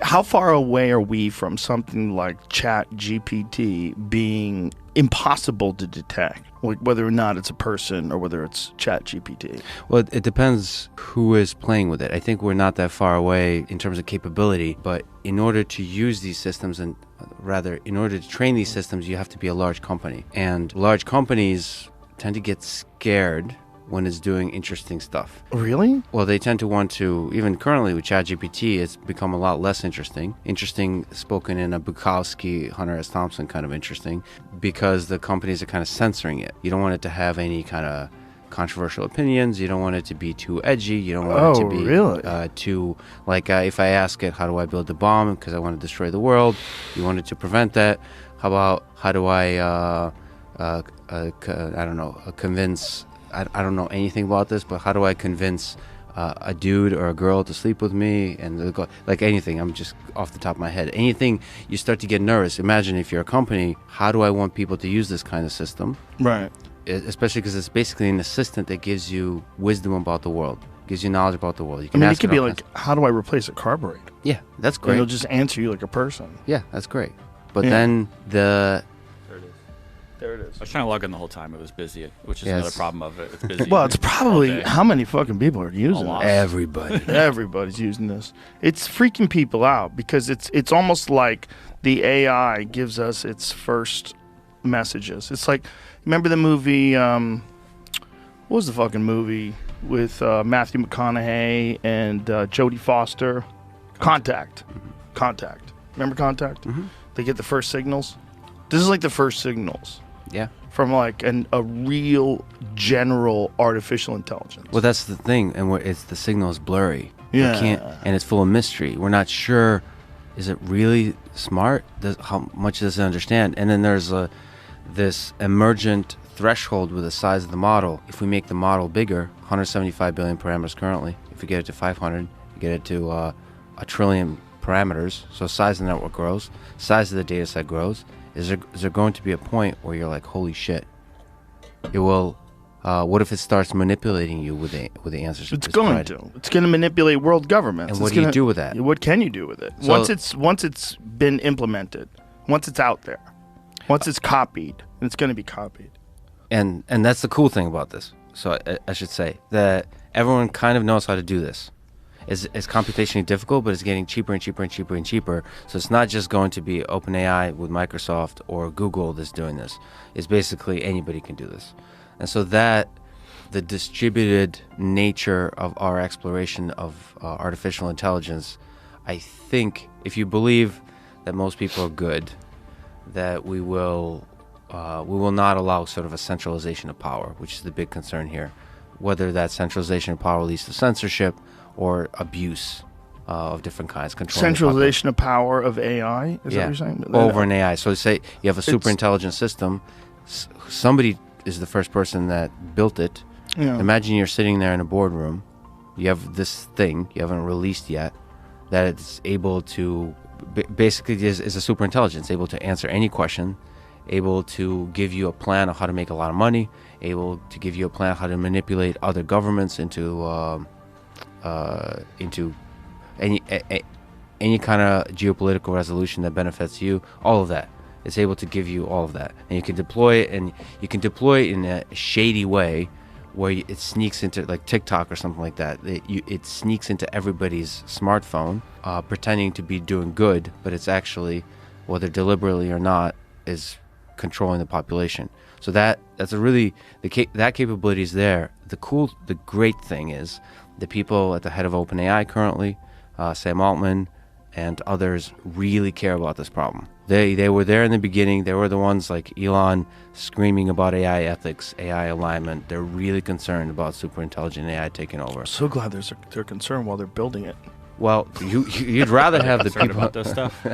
How far away are we from something like ChatGPT being impossible to detect, like whether or not it's a person or whether it's ChatGPT? Well, it depends who is playing with it. I think we're not that far away in terms of capability, but in order to use these systems, and rather in order to train these systems, you have to be a large company. And large companies tend to get scared when it's doing interesting stuff. Really? Well, they tend to want to, even currently with ChatGPT, it's become a lot less interesting. Interesting spoken in a Bukowski, Hunter S. Thompson kind of interesting, because the companies are kind of censoring it. You don't want it to have any kind of controversial opinions. You don't want it to be too edgy. You don't want it to be really? too, like if I ask it, how do I build a bomb because I want to destroy the world? You want it to prevent that. How about, how do I, I don't know, convince... I don't know anything about this, but how do I convince a dude or a girl to sleep with me? And like anything, I'm just off the top of my head. Anything, you start to get nervous. Imagine if you're a company, how do I want people to use this kind of system? Right. Especially because it's basically an assistant that gives you wisdom about the world, gives you knowledge about the world. You can it could be like, how do I replace a carburetor? Yeah, that's great. And it'll just answer you like a person. Yeah, that's great. But then There it is. I was trying to log in the whole time. It was busy, which is another problem of it. It's busy. Well, it's probably how many fucking people are using it? Everybody. Everybody's using this. It's freaking people out because it's almost like the AI gives us its first messages. It's like, remember the movie, what was the fucking movie with Matthew McConaughey and Jodie Foster? Contact. Contact. Remember Contact? Mm-hmm. They get the first signals. This is like the first signals. Yeah. From like a real general artificial intelligence. Well, that's the thing, and it's the signal is blurry. Yeah. And it's full of mystery. We're not sure, is it really smart? How much does it understand? And then there's this emergent threshold with the size of the model. If we make the model bigger, 175 billion parameters currently, if we get it to 500, you get it to a trillion parameters, so size of the network grows, size of the data set grows. Is there going to be a point where you're like, holy shit, it will, what if it starts manipulating you with the answers? It's going to manipulate world governments. And what do you do with that? What can you do with it? So, once it's been implemented, once it's out there, once it's copied, it's going to be copied. And that's the cool thing about this. So I should say that everyone kind of knows how to do this. It's computationally difficult, but it's getting cheaper and cheaper and cheaper and cheaper. So it's not just going to be OpenAI with Microsoft or Google that's doing this. It's basically anybody can do this. And so that the distributed nature of our exploration of artificial intelligence, I think if you believe that most people are good, that we will not allow sort of a centralization of power, which is the big concern here. Whether that centralization of power leads to censorship or abuse of different kinds. Centralization of power of AI? Is that what you're saying? Over an AI. So say you have a super intelligent system. Somebody is the first person that built it. Yeah. Imagine you're sitting there in a boardroom. You have this thing you haven't released yet that it's able to, basically is a super intelligence, able to answer any question, able to give you a plan of how to make a lot of money, able to give you a plan of how to manipulate other governments into any kind of geopolitical resolution that benefits you. All of that, it's able to give you all of that, and you can deploy it, and you can deploy it in a shady way where it sneaks into, like TikTok or something like that. It sneaks into everybody's smartphone, pretending to be doing good, but it's actually, whether deliberately or not, is controlling the population. So that's a really, that capability is there. The great thing is the people at the head of OpenAI currently, Sam Altman and others, really care about this problem. They were there in the beginning. They were the ones like Elon screaming about AI ethics, AI alignment. They're really concerned about super intelligent AI taking over. So glad they're concerned while they're building it. Well, you'd rather have the people about this stuff.